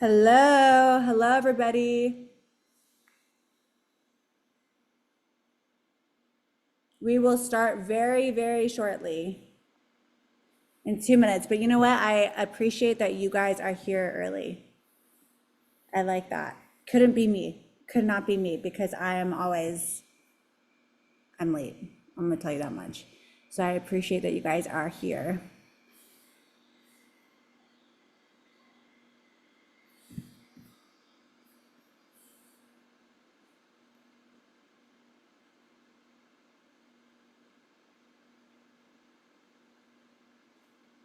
Hello, hello everybody. We will start very, very shortly in 2 minutes. But you know what? I appreciate that you guys are here early. I like that. Couldn't be me. Could not be me because I'm late. I'm gonna tell you that much. So I appreciate that you guys are here.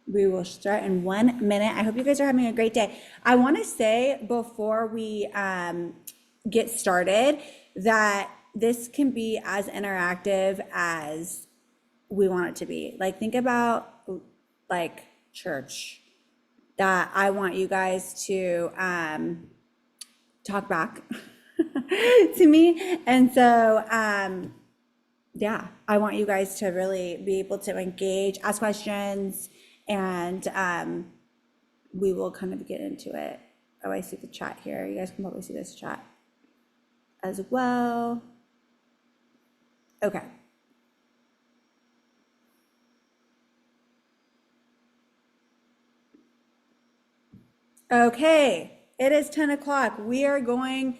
We will start in 1 minute. I hope you guys are having a great day. I want to say before we get started that this can be as interactive as we want it to be. Like, think about like church, that I want you guys to talk back to me. And so, yeah, I want you guys to really be able to engage, ask questions, and we will kind of get into it. Oh, I see the chat here. You guys can probably see this chat as well. Okay. Okay, it is 10 o'clock. We are going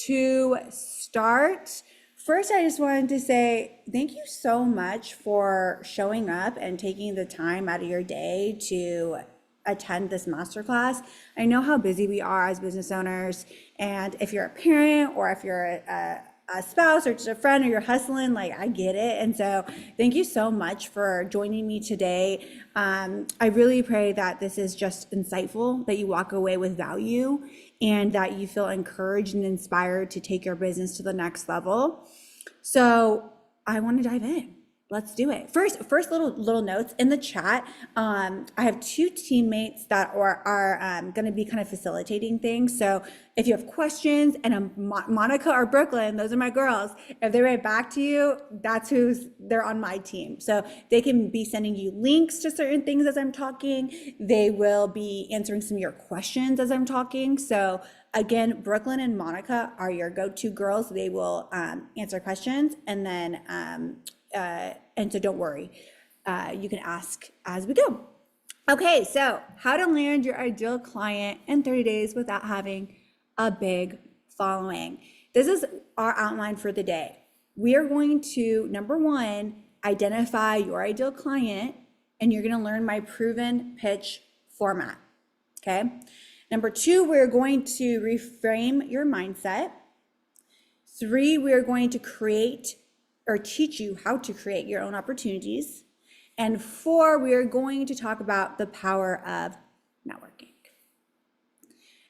to start. First, I just wanted to say thank you so much for showing up and taking the time out of your day to attend this masterclass. I know how busy we are as business owners, and if you're a parent or if you're a spouse or just a friend or you're hustling, like, I get it. And so thank you so much for joining me today. I really pray that this is just insightful, that you walk away with value, and that you feel encouraged and inspired to take your business to the next level. So I want to dive in. Let's do it. First little notes in the chat. I have two teammates that are going to be kind of facilitating things. So if you have questions, and Monica or Brooklyn, those are my girls. If they write back to you, they're on my team. So they can be sending you links to certain things as I'm talking. They will be answering some of your questions as I'm talking. So again, Brooklyn and Monica are your go-to girls. They will answer questions, and then and so don't worry, you can ask as we go. Okay, so how to land your ideal client in 30 days without having a big following. This is our outline for the day. We are going to, number one, identify your ideal client, and you're going to learn my proven pitch format. Okay. Number two, we're going to reframe your mindset. Three, we're going to create or teach you how to create your own opportunities. And four, we are going to talk about the power of networking.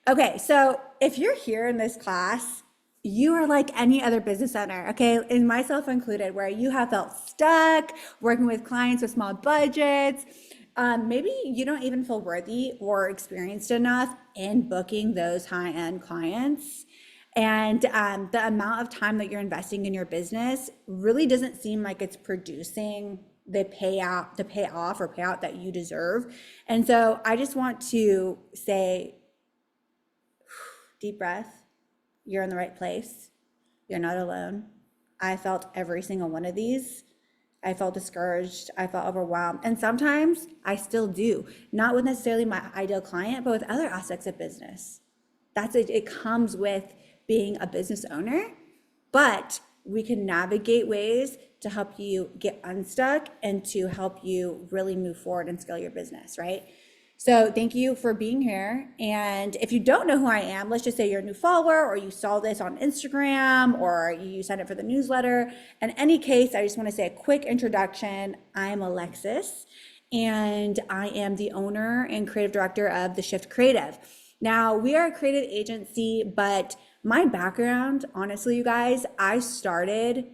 Okay, so if you're here in this class, you are like any other business owner, okay, and myself included, where you have felt stuck working with clients with small budgets. Maybe you don't even feel worthy or experienced enough in booking those high-end clients. And the amount of time that you're investing in your business really doesn't seem like it's producing the payoff or payout that you deserve. And so I just want to say, deep breath. You're in the right place. You're not alone. I felt every single one of these. I felt discouraged. I felt overwhelmed. And sometimes I still do, not with necessarily my ideal client, but with other aspects of business. That's it. It comes with being a business owner, but we can navigate ways to help you get unstuck and to help you really move forward and scale your business, right? So thank you for being here. And if you don't know who I am, let's just say you're a new follower, or you saw this on Instagram, or you signed up for the newsletter. In any case, I just want to say a quick introduction. I'm Alexis, and I am the owner and creative director of The Shift Creative. Now, we are a creative agency, but my background, honestly, you guys, I started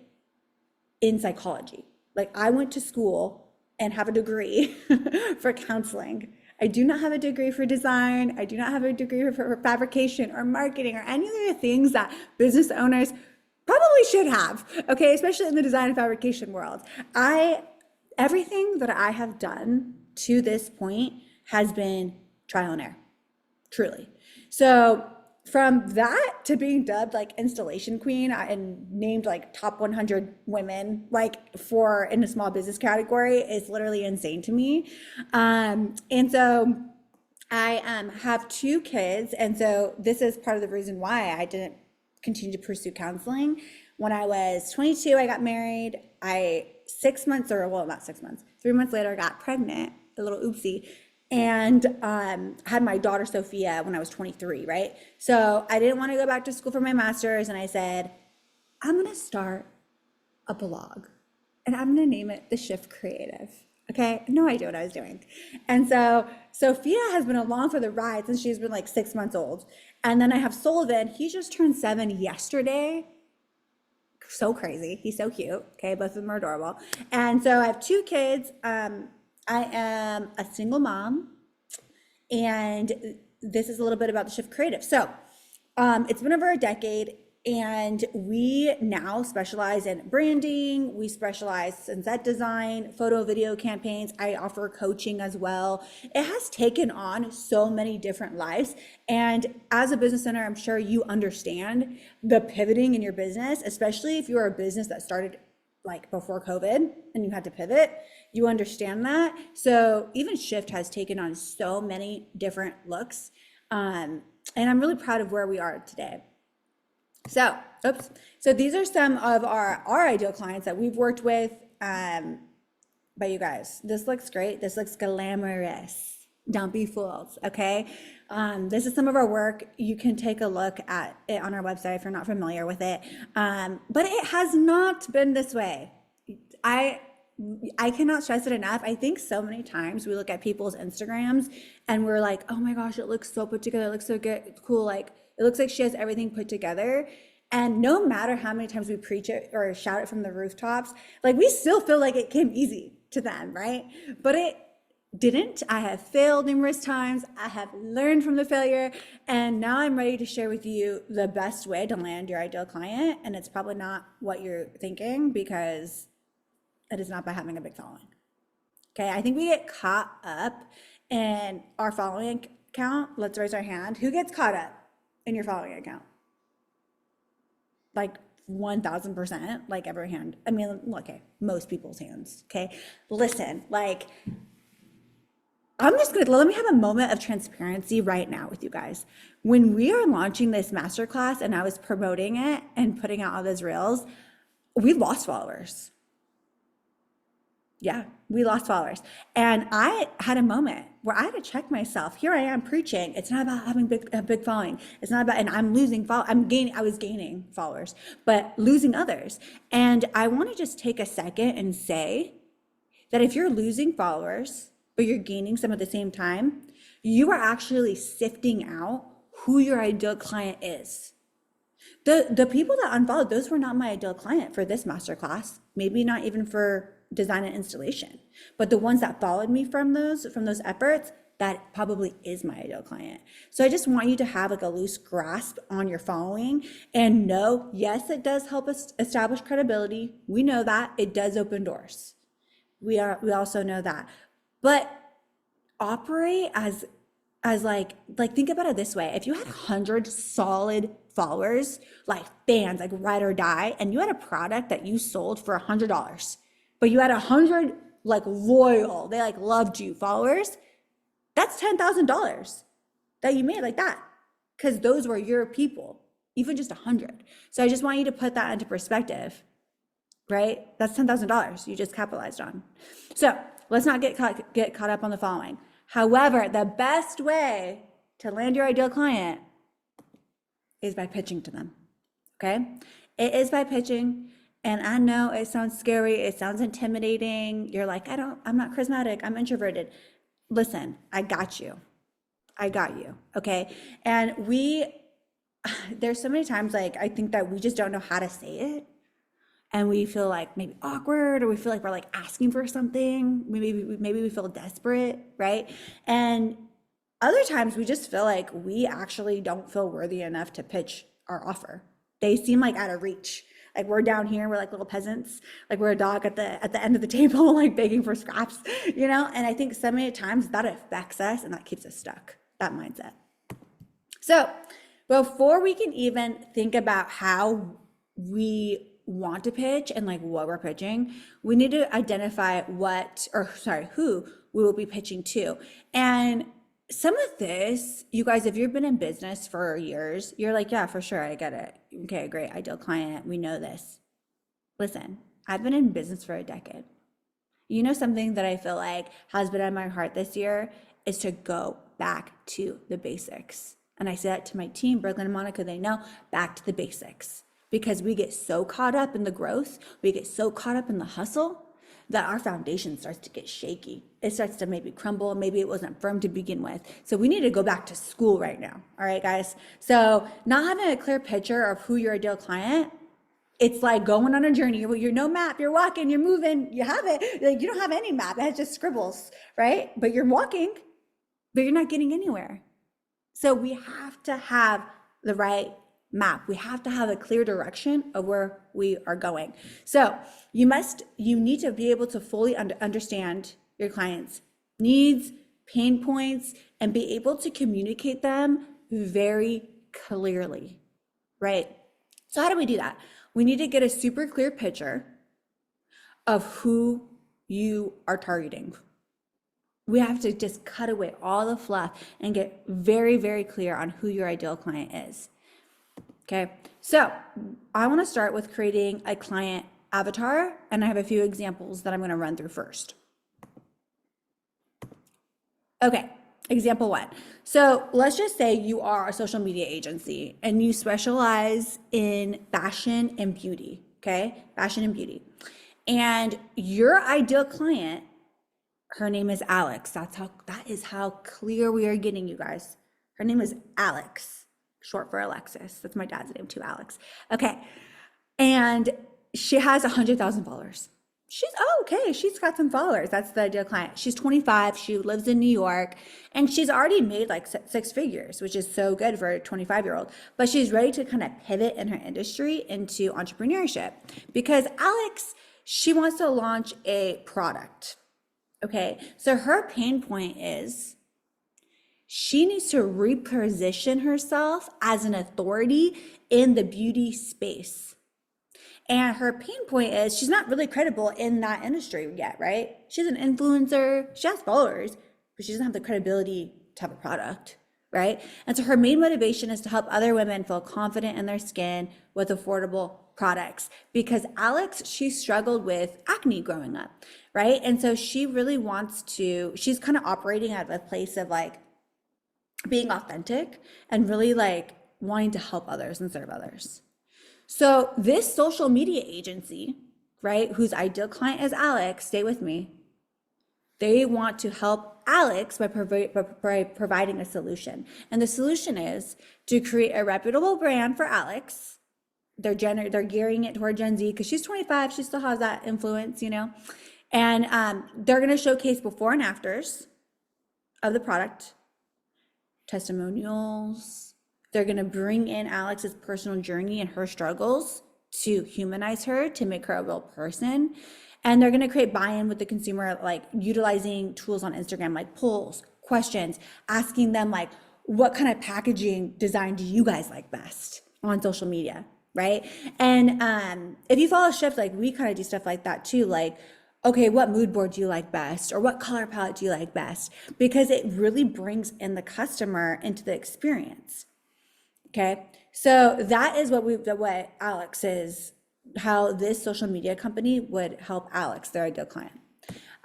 in psychology. Like, I went to school and have a degree for counseling. I do not have a degree for design. I do not have a degree for fabrication or marketing or any of the things that business owners probably should have, okay, especially in the design and fabrication world. Everything that I have done to this point has been trial and error. truly. So from that to being dubbed like installation queen and named like top 100 women like for in a small business category is literally insane to me. And so I have two kids, and so this is part of the reason why I didn't continue to pursue counseling. When I was 22, I got married. I 6 months, or well, not 6 months, 3 months later, I got pregnant, a little oopsie, and had my daughter Sophia when I was 23, right? So I didn't want to go back to school for my master's, and I said, I'm gonna start a blog, and I'm gonna name it The Shift Creative. Okay, no idea what I was doing. And so Sophia has been along for the ride since she's been like 6 months old. And then I have Sullivan, he just turned 7 yesterday. So crazy. He's so cute. Okay, both of them are adorable. And so I have two kids. I am a single mom, and this is a little bit about The Shift Creative. So it's been over a decade, and we now specialize in branding. We specialize in set design, photo, video campaigns. I offer coaching as well. It has taken on so many different lives. And as a business owner, I'm sure you understand the pivoting in your business, especially if you're a business that started like before COVID and you had to pivot, you understand that. So even Shift has taken on so many different looks. And I'm really proud of where we are today. So these are some of our ideal clients that we've worked with. But you guys, this looks great. This looks glamorous. Don't be fooled, okay? This is some of our work. You can take a look at it on our website if you're not familiar with it. But it has not been this way. I cannot stress it enough. I think so many times we look at people's Instagrams and we're like, oh my gosh, it looks so put together. It looks so good, cool. Like, it looks like she has everything put together. And no matter how many times we preach it or shout it from the rooftops, like we still feel like it came easy to them, right? But it didn't. I have failed numerous times. I have learned from the failure. And now I'm ready to share with you the best way to land your ideal client. And it's probably not what you're thinking, because it is not by having a big following. Okay, I think we get caught up in our following account. Let's raise our hand. Who gets caught up in your following account? Like 1000%, like every hand. I mean, okay, most people's hands, okay? Listen, like, let me have a moment of transparency right now with you guys. When we are launching this masterclass and I was promoting it and putting out all those reels, we lost followers. Yeah, we lost followers. And I had a moment where I had to check myself. Here I am preaching. It's not about having a big following. It's not about, and I'm losing, I was gaining followers, but losing others. And I want to just take a second and say that if you're losing followers, but you're gaining some at the same time, you are actually sifting out who your ideal client is. The people that unfollowed, those were not my ideal client for this masterclass, maybe not even for design and installation, but the ones that followed me from those efforts, that probably is my ideal client. So I just want you to have like a loose grasp on your following and know, yes, it does help us establish credibility. We know that. It does open doors. We also know that, but operate as like think about it this way. If you had 100 solid followers, like fans, like ride or die, and you had a product that you sold for $100, but you had 100 like loyal, they like loved you followers, that's $10,000 that you made like that, because those were your people, even just 100. So I just want you to put that into perspective, right? That's $10,000 you just capitalized on. So let's not get caught up on the following. However, the best way to land your ideal client is by pitching to them, okay? It is by pitching. And I know it sounds scary, it sounds intimidating. You're like, I'm not charismatic, I'm introverted. Listen, I got you, okay? And there's so many times, like, I think that we just don't know how to say it. And we feel like maybe awkward, or we feel like we're like asking for something. Maybe we feel desperate, right? And other times we just feel like we actually don't feel worthy enough to pitch our offer. They seem like out of reach. Like we're down here, we're like little peasants, like we're a dog at the end of the table, like begging for scraps, you know? And I think so many times that affects us and that keeps us stuck, that mindset. So before we can even think about how we want to pitch and like what we're pitching, we need to identify who we will be pitching to. And some of this, you guys, if you've been in business for years, you're like, yeah, for sure, I get it. Okay, great, ideal client, we know this. Listen, I've been in business for a decade. You know, something that I feel like has been on my heart this year is to go back to the basics. And I say that to my team, Brooklyn and Monica, they know, back to the basics. Because we get so caught up in the growth, we get so caught up in the hustle that our foundation starts to get shaky. It starts to maybe crumble. Maybe it wasn't firm to begin with. So we need to go back to school right now. All right, guys. So not having a clear picture of who your ideal client, it's like going on a journey. You're no map, you're walking, you're moving, you have it. Like you don't have any map, it has just scribbles, right? But you're walking, but you're not getting anywhere. So we have to have the right map. We have to have a clear direction of where we are going. So you need to be able to fully understand your clients' needs, pain points, and be able to communicate them very clearly, right? So how do we do that? We need to get a super clear picture of who you are targeting. We have to just cut away all the fluff and get very, very clear on who your ideal client is. Okay, so I want to start with creating a client avatar, and I have a few examples that I'm going to run through first. Okay, example one. So let's just say you are a social media agency and you specialize in fashion and beauty, okay? Fashion and beauty. And your ideal client, her name is Alex. That is how clear we are getting, you guys. Her name is Alex, short for Alexis. That's my dad's name too, Alex. Okay, and she has 100,000 followers. She's got some followers. That's the ideal client. She's 25, she lives in New York, and she's already made like six figures, which is so good for a 25-year-old. But she's ready to kind of pivot in her industry into entrepreneurship because Alex, she wants to launch a product. Okay, so her pain point is she needs to reposition herself as an authority in the beauty space. And her pain point is she's not really credible in that industry yet, right? She's an influencer, she has followers, but she doesn't have the credibility to have a product, right? And so her main motivation is to help other women feel confident in their skin with affordable products because Alex, she struggled with acne growing up, right? And so she really she's kind of operating out of a place of like being authentic and really like wanting to help others and serve others. So this social media agency, right, whose ideal client is Alex, stay with me, they want to help Alex by providing a solution. And the solution is to create a reputable brand for Alex. They're gearing it toward Gen Z because she's 25, she still has that influence, you know, and they're going to showcase before and afters of the product, testimonials. They're going to bring in Alex's personal journey and her struggles to humanize her, to make her a real person. And they're going to create buy-in with the consumer, like utilizing tools on Instagram, like polls, questions, asking them like, what kind of packaging design do you guys like best on social media, right? And if you follow Shift, like we kind of do stuff like that too, like, okay, what mood board do you like best? Or what color palette do you like best? Because it really brings in the customer into the experience. Okay, so that is what Alex is, how this social media company would help Alex, their ideal client.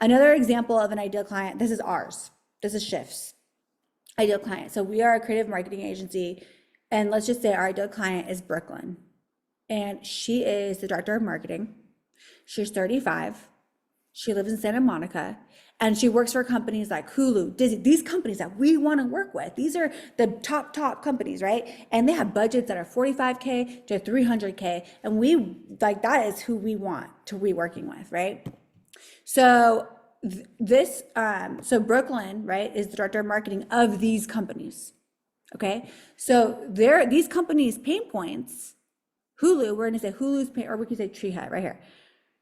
Another example of an ideal client, this is ours. This is Shift's ideal client. So we are a creative marketing agency, and let's just say our ideal client is Brooklyn, and she is the director of marketing. She's 35. She lives in Santa Monica, and she works for companies like Hulu, Disney, these companies that we want to work with. These are the top companies, right? And they have budgets that are $45K to $300K. And that is who we want to be working with, right? So so Brooklyn, right, is the director of marketing of these companies, okay? So these companies' pain points, Hulu, we're gonna say Hulu's pain, or we can say Tree Hut right here.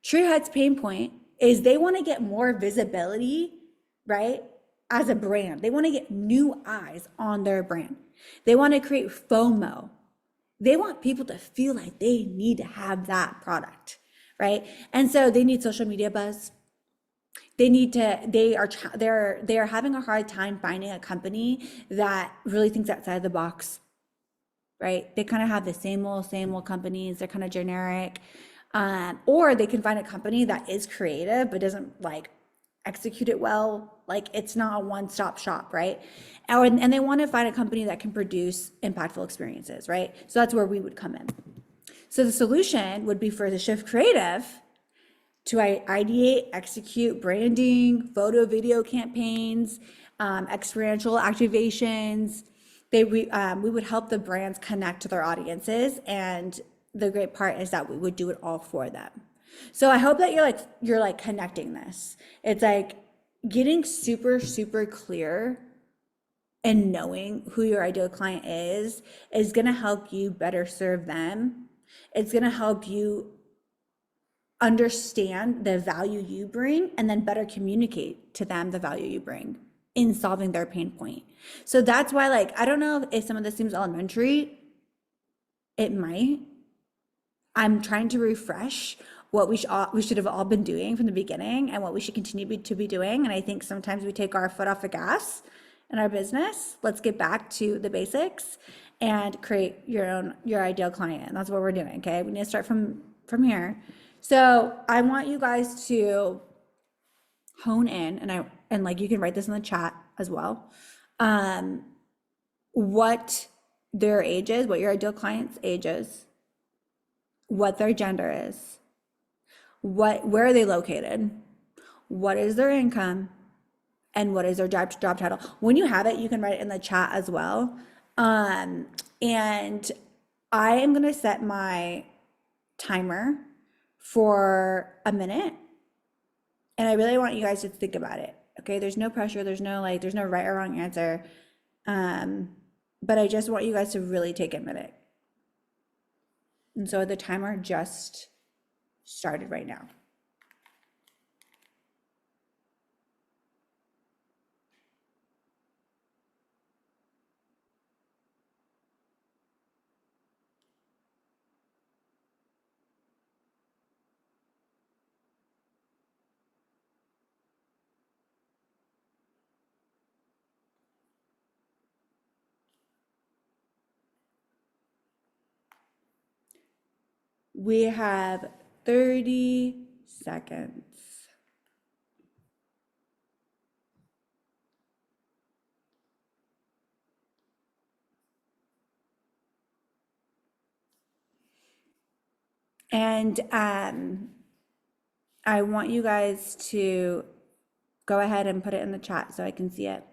Tree Hut's pain point is they want to get more visibility, right, as a brand. They want to get new eyes on their brand. They want to create FOMO. They want people to feel like they need to have that product, right? And so they need social media buzz. They are having a hard time finding a company that really thinks outside the box, right? They kind of have the same old companies. They're kind of generic. Or they can find a company that is creative but doesn't like execute it well. Like it's not a one-stop shop, right? And they want to find a company that can produce impactful experiences, right? So that's where we would come in. So the solution would be for the Shift Creative to ideate, execute branding, photo, video campaigns, experiential activations. We would help the brands connect to their audiences, and the great part is that we would do it all for them. So I hope that you're like connecting this. It's like getting super, super clear and knowing who your ideal client is going to help you better serve them. It's going to help you understand the value you bring and then better communicate to them the value you bring in solving their pain point. So that's why, like, I don't know if some of this seems elementary. It might. I'm trying to refresh what we should have all been doing from the beginning and what we should continue to be doing. And I think sometimes we take our foot off the gas in our business. Let's get back to the basics and create your ideal client. And that's what we're doing. Okay. We need to start from here. So I want you guys to hone in, and like you can write this in the chat as well. What their age is, what your ideal client's age is, what their gender is, where are they located, what is their income, and what is their job title. When you have it, you can write it in the chat as well. And I am gonna set my timer for a minute, and I really want you guys to think about it. Okay, there's no pressure, there's no right or wrong answer, but I just want you guys to really take a minute. And so the timer just started right now. We have 30 seconds. And I want you guys to go ahead and put it in the chat so I can see it.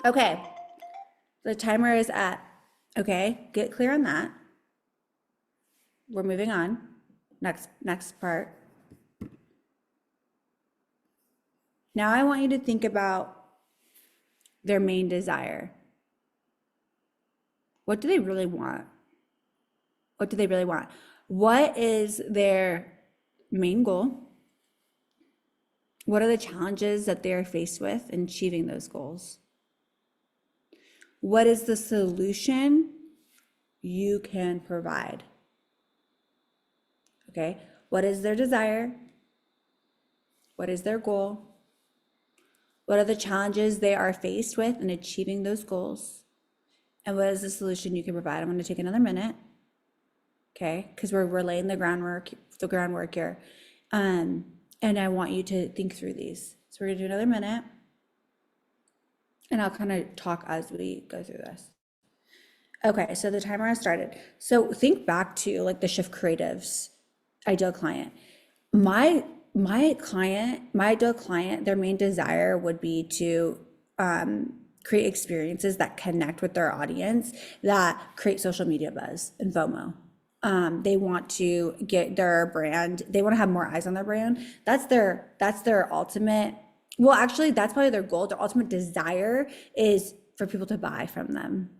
Okay, the timer is at, okay, get clear on that. We're moving on. Next part. Now I want you to think about their main desire. What do they really want? What do they really want? What is their main goal? What are the challenges that they are faced with in achieving those goals? What is the solution you can provide? Okay, what is their desire? What is their goal? What are the challenges they are faced with in achieving those goals? And what is the solution you can provide? I'm going to take another minute, okay, because we're laying the groundwork here. And I want you to think through these. So we're going to do another minute, and I'll kind of talk as we go through this. Okay, so the timer has started. So think back to like the Shift Creatives ideal client. My ideal client, their main desire would be to create experiences that connect with their audience, that create social media buzz and FOMO. They want to get their brand, they want to have more eyes on their brand. That's their ultimate, well, actually, that's probably their goal. Their ultimate desire is for people to buy from them.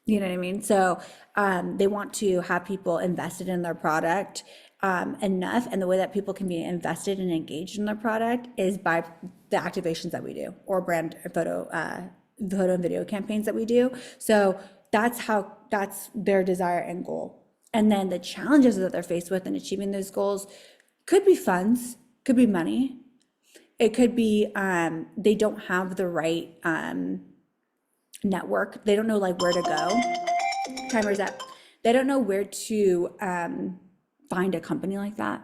You know what I mean? So they want to have people invested in their product enough. And the way that people can be invested and engaged in their product is by the activations that we do, or brand photo and video campaigns that we do. So that's their desire and goal. And then the challenges that they're faced with in achieving those goals could be funds, could be money. It could be they don't have the right network. They don't know like where to go. Timer's up. They don't know where to find a company like that,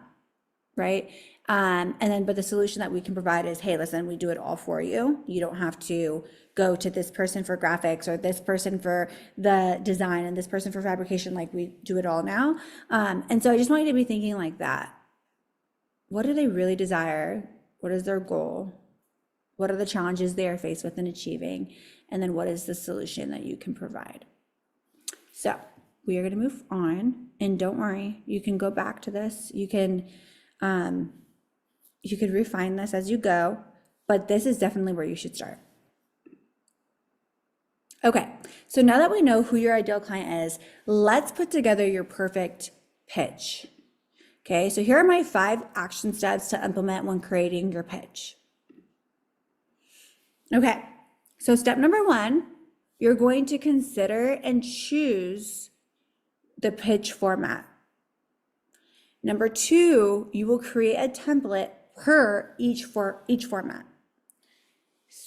right? But the solution that we can provide is, hey, listen, we do it all for you. You don't have to go to this person for graphics or this person for the design and this person for fabrication. Like, we do it all now. And so I just want you to be thinking like that. What do they really desire? What is their goal? What are the challenges they are faced with in achieving? And then what is the solution that you can provide? So we are going to move on, and don't worry, you can go back to this. You could refine this as you go, but this is definitely where you should start. Okay, so now that we know who your ideal client is, let's put together your perfect pitch. Okay, so here are my 5 action steps to implement when creating your pitch. Okay, so step number 1, you're going to consider and choose the pitch format. Number 2, you will create a template per each format.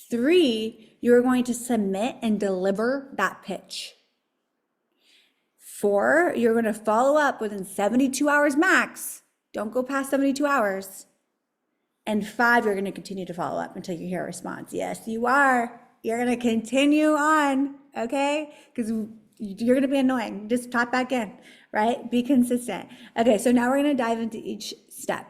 3, you're going to submit and deliver that pitch. 4, you're going to follow up within 72 hours max. Don't go past 72 hours. And 5, you're going to continue to follow up until you hear a response. Yes, you are. You're going to continue on, okay? Because you're going to be annoying. Just tap back in, right? Be consistent. Okay, so now we're going to dive into each step.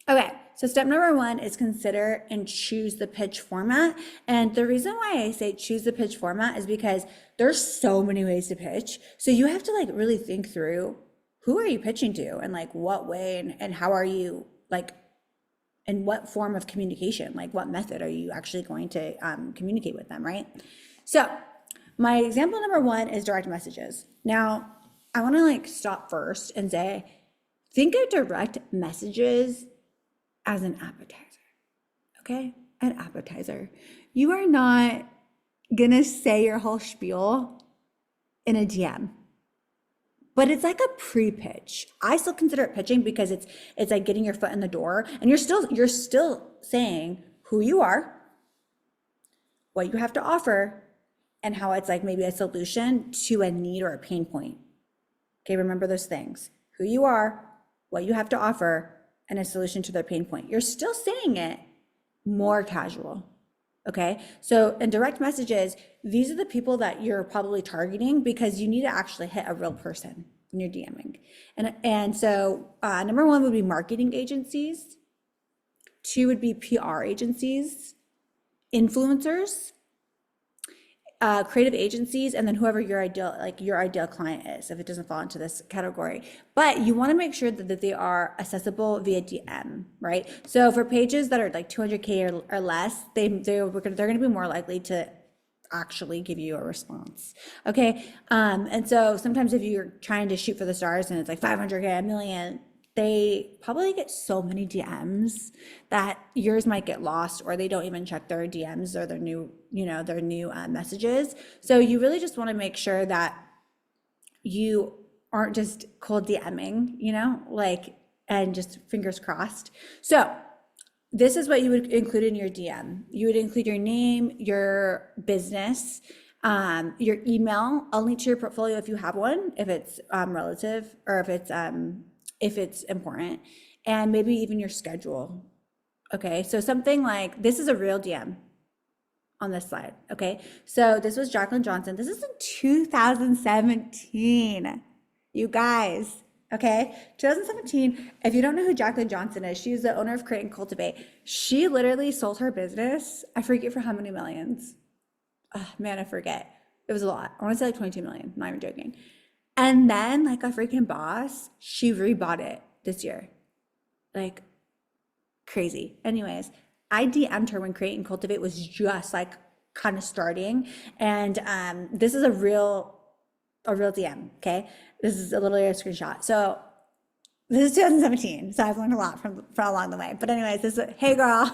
Okay, so step number 1 is consider and choose the pitch format. And the reason why I say choose the pitch format is because there's so many ways to pitch. So you have to like really think through, who are you pitching to, and like what way, and how are you, like, in what form of communication, like what method are you actually going to communicate with them, right? So my example number 1 is direct messages. Now, I want to like stop first and say, think of direct messages as an appetizer, okay? An appetizer. You are not gonna say your whole spiel in a DM, but it's like a pre-pitch. I still consider it pitching because it's like getting your foot in the door, and you're still saying who you are, what you have to offer, and how it's like maybe a solution to a need or a pain point. Okay, remember those things: who you are, what you have to offer, and a solution to their pain point. You're still saying it more casual. Okay, so in direct messages, these are the people that you're probably targeting because you need to actually hit a real person when you're DMing. And so number 1 would be marketing agencies. 2 would be PR agencies, influencers, creative agencies, and then whoever your ideal client is, if it doesn't fall into this category. But you want to make sure that they are accessible via DM, right? So for pages that are like 200K or less, they're going to be more likely to actually give you a response. Okay, and so sometimes if you're trying to shoot for the stars and it's like 500K, a million, they probably get so many DMs that yours might get lost, or they don't even check their DMs or their new messages. So you really just want to make sure that you aren't just cold DMing, and just fingers crossed. So this is what you would include in your DM. You would include your name, your business, your email. I'll link to your portfolio if you have one, if it's relative, or if it's important, and maybe even your schedule. Okay, so something like, this is a real DM on this slide. Okay, so this was Jacqueline Johnson. This is in 2017, you guys. Okay, 2017. If you don't know who Jacqueline Johnson is, she's the owner of Create and Cultivate. She literally sold her business, I forget for how many millions. Oh, man, I forget. It was a lot. I want to say like 22 million. I'm not even joking. And then, like a freaking boss, she rebought it this year. Like, crazy. Anyways, I DM'd her when Create and Cultivate was just like kind of starting. And this is a real DM. Okay, this is a little screenshot. So this is 2017, so I've learned a lot from along the way. But anyways, this is, hey girl,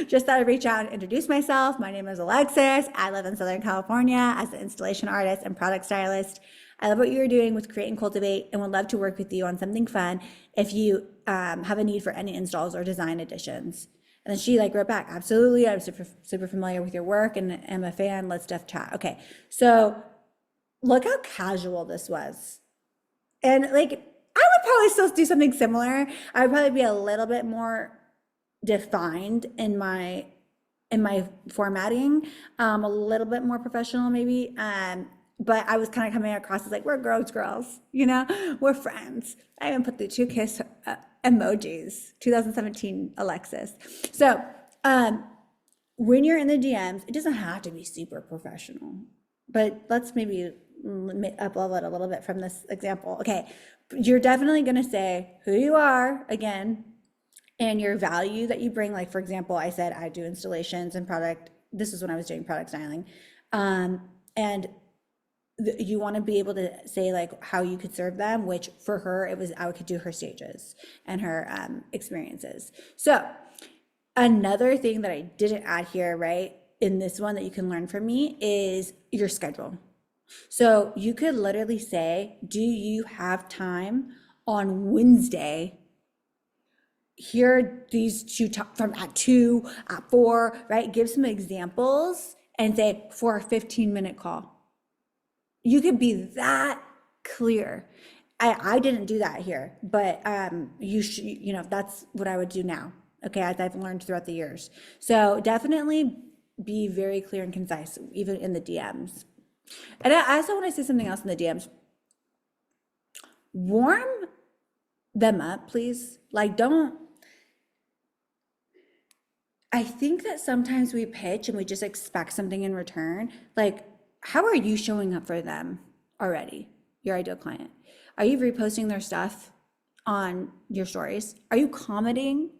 just thought I'd reach out and introduce myself. My name is Alexis. I live in Southern California as an installation artist and product stylist. I love what you're doing with Create and Cultivate and would love to work with you on something fun if you have a need for any installs or design additions. And then she like wrote back, absolutely, I'm super familiar with your work and am a fan. Let's def chat. Okay, so look how casual this was. And like, I would probably still do something similar. I would probably be a little bit more defined in my formatting, a little bit more professional maybe. But I was kind of coming across as like, we're girls, you know, we're friends. I even put the 2 kiss emojis, 2017 Alexis. So when you're in the DMs, it doesn't have to be super professional, but let's maybe up level it a little bit from this example. Okay, you're definitely going to say who you are again and your value that you bring. Like, for example, I said I do installations and product. This is when I was doing product styling. And you want to be able to say like how you could serve them, which for her, it was I could do her stages and her experiences. So another thing that I didn't add here, right, in this one that you can learn from me is your schedule. So you could literally say, do you have time on Wednesday? Here are these 2 from at 2, at 4, right? Give some examples and say for a 15-minute call. You could be that clear. I didn't do that here, but you should, you know, that's what I would do now. Okay, as I've learned throughout the years. So definitely be very clear and concise, even in the DMs. And I also want to say something else in the DMs. Warm them up, please. Like, don't. I think that sometimes we pitch and we just expect something in return. Like, how are you showing up for them already, your ideal client? Are you reposting their stuff on your stories? Are you commenting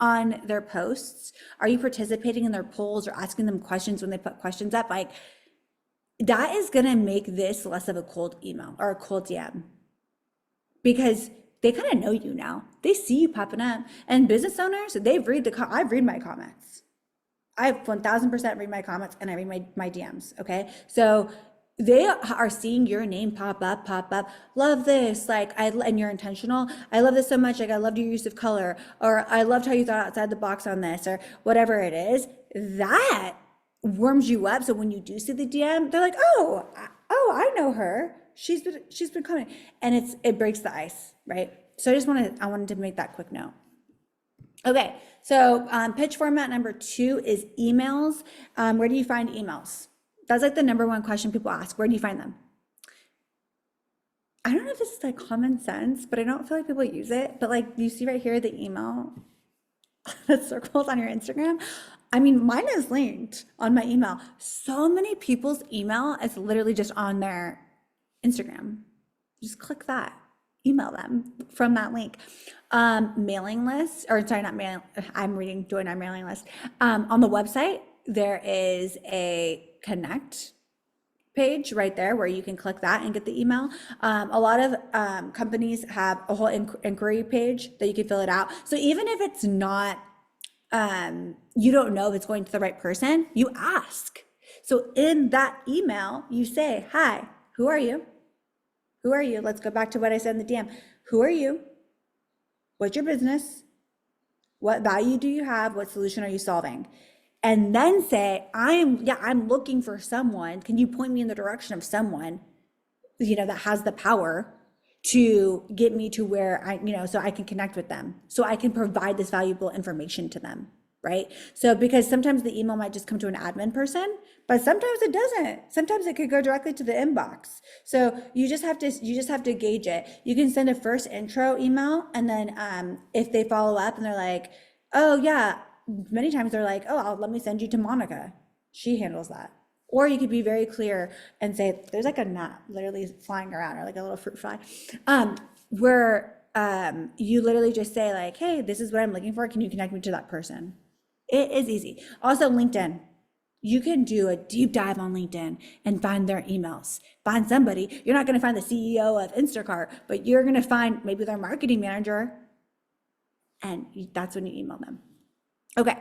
on their posts? Are you participating in their polls or asking them questions when they put questions up? Like, that is going to make this less of a cold email or a cold DM because they kind of know you now. They see you popping up. And business owners, I've read my comments. I 1000% read my comments and I read my DMs. Okay. So they are seeing your name pop up. Love this. Like, and you're intentional. I love this so much. Like, I loved your use of color, or I loved how you thought outside the box on this, or whatever it is. That warms you up. So when you do see the DM, they're like, oh, I know her. She's been coming, and it breaks the ice, right? So I wanted to make that quick note. Okay, so pitch format number 2 is emails. Where do you find emails? That's like the number 1 question people ask. Where do you find them? I don't know if this is like common sense, but I don't feel like people use it. But like you see right here, the email that circles on your Instagram. I mean, mine is linked on my email. So many people's email is literally just on their Instagram. Just click that, email them from that link. Mailing list, or sorry, not mailing, join our mailing list. On the website, there is a connect page right there where you can click that and get the email. A lot of companies have a whole inquiry page that you can fill it out. So even if it's not, you don't know if it's going to the right person, you ask. So in that email, you say, hi, who are you? Who are you? Let's go back to what I said in the DM. Who are you? What's your business? What value do you have? What solution are you solving? And then say, I'm looking for someone. Can you point me in the direction of someone, that has the power to get me to where so I can connect with them, so I can provide this valuable information to them, right? So because sometimes the email might just come to an admin person, but sometimes it doesn't. Sometimes it could go directly to the inbox. So you just have to gauge it. You can send a first intro email, and then if they follow up and they're like, oh yeah, many times they're like, oh, let me send you to Monica. She handles that. Or you could be very clear and say, there's like a gnat literally flying around, or like a little fruit fly, where you literally just say like, hey, this is what I'm looking for. Can you connect me to that person? It is easy. Also, LinkedIn. You can do a deep dive on LinkedIn and find their emails. Find somebody. You're not going to find the CEO of Instacart, but you're going to find maybe their marketing manager, and that's when you email them. Okay.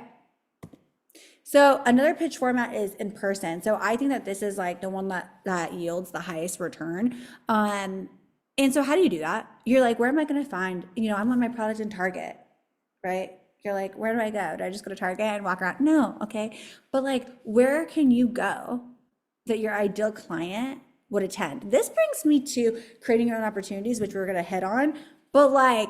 So another pitch format is in person. So I think that this is like the one that yields the highest return. And so how do you do that? You're like, where am I going to find, I want my product in Target, right? You're like, where do I go? Do I just go to Target and walk around? No, okay. But like, where can you go that your ideal client would attend? This brings me to creating your own opportunities, which we're going to hit on. But like,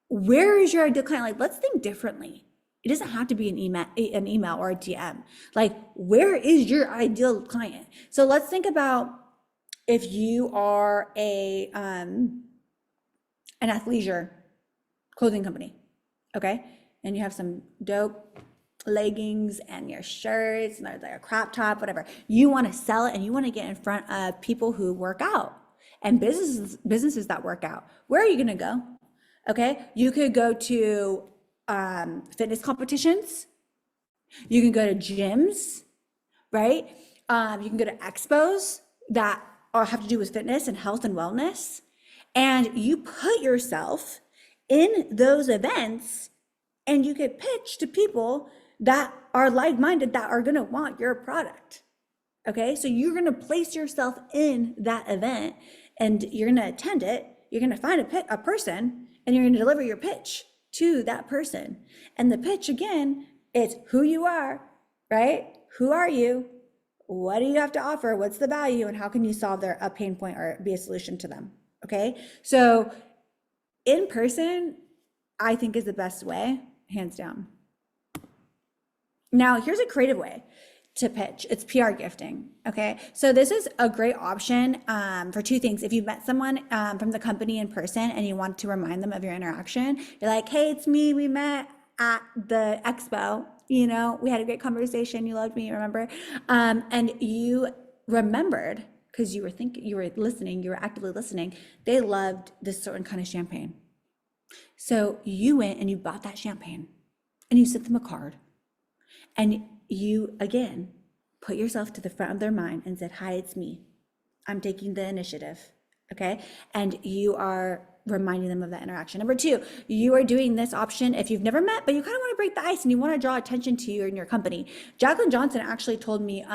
where is your ideal client? Like, let's think differently. It doesn't have to be an email or a DM. Like, where is your ideal client? So let's think about if you are an athleisure clothing company, okay? And you have some dope leggings and your shirts and there's like a crop top, whatever. You want to sell it and you want to get in front of people who work out and businesses that work out. Where are you going to go? Okay, you could go to fitness competitions. You can go to gyms, right? You can go to expos that have to do with fitness and health and wellness. And you put yourself in those events and you could pitch to people that are like-minded, that are going to want your product. Okay, so you're going to place yourself in that event and you're going to attend it. You're going to find a person and you're going to deliver your pitch to that person. And the pitch, again, it's who you are, right? Who are you? What do you have to offer? What's the value? And how can you solve a pain point or be a solution to them? Okay, so in person, I think is the best way, hands down. Now, here's a creative way to pitch. It's PR gifting, okay? So this is a great option for two things. If you've met someone from the company in person and you want to remind them of your interaction, you're like, hey, it's me, we met at the expo, we had a great conversation, you loved me, remember? And you remembered, because you were listening, you were actively listening, they loved this certain kind of champagne. So you went and you bought that champagne and you sent them a card. And you, again, put yourself to the front of their mind and said, hi, it's me. I'm taking the initiative, okay? And you are reminding them of that interaction. Number two, you are doing this option if you've never met, but you kind of want to break the ice and you want to draw attention to you and your company. Jacqueline Johnson actually told me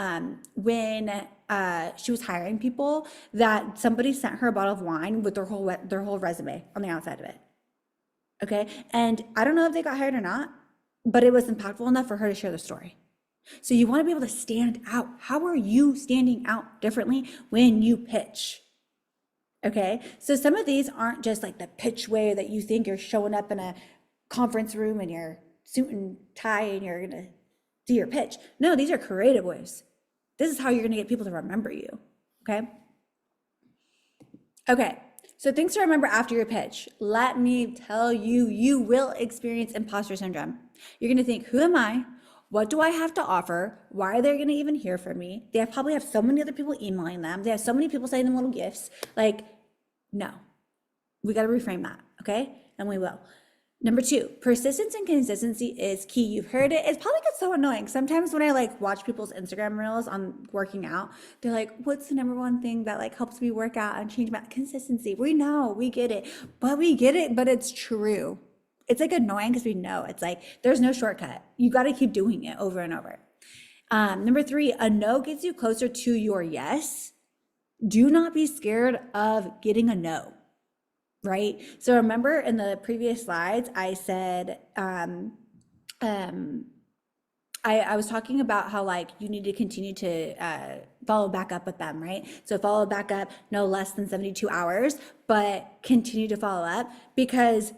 when she was hiring people that somebody sent her a bottle of wine with their whole resume on the outside of it, okay? And I don't know if they got hired or not, but it was impactful enough for her to share the story. So you want to be able to stand out. How are you standing out differently when you pitch? Okay, so some of these aren't just like the pitch way that you think you're showing up in a conference room in your suit and tie and you're going to do your pitch. No, these are creative ways. This is how you're going to get people to remember you. Okay. Okay. So things to remember after your pitch. Let me tell you, you will experience imposter syndrome. You're going to think, who am I? What do I have to offer? Why are they going to even hear from me? They probably have so many other people emailing them. They have so many people sending them little gifts. Like, no, we got to reframe that. Okay. And we will. Number two, persistence and consistency is key. You've heard it. It probably gets so annoying. Sometimes when I watch people's Instagram reels on working out, they're like, what's the number one thing that helps me work out and change my consistency? We know, we get it, but it's true. It's annoying because we know it's there's no shortcut. You got to keep doing it over and over. Number three, a no gets you closer to your yes. Do not be scared of getting a no. Right? So remember in the previous slides, I said, I was talking about how you need to continue to follow back up with them, right? So follow back up no less than 72 hours, but continue to follow up because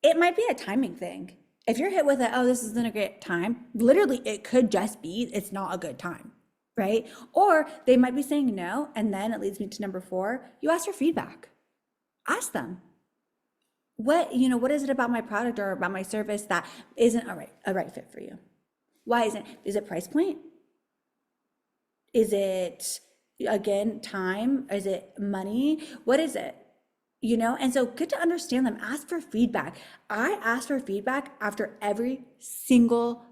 it might be a timing thing. If you're hit with this isn't a great time, literally it could just be, it's not a good time, right? Or they might be saying no. And then it leads me to number four, you ask for feedback. Ask them, what is it about my product or about my service that isn't a right fit for you? Why isn't it? Is it price point? Is it, again, time? Is it money? What is it? And so get to understand them. Ask for feedback. I ask for feedback after every single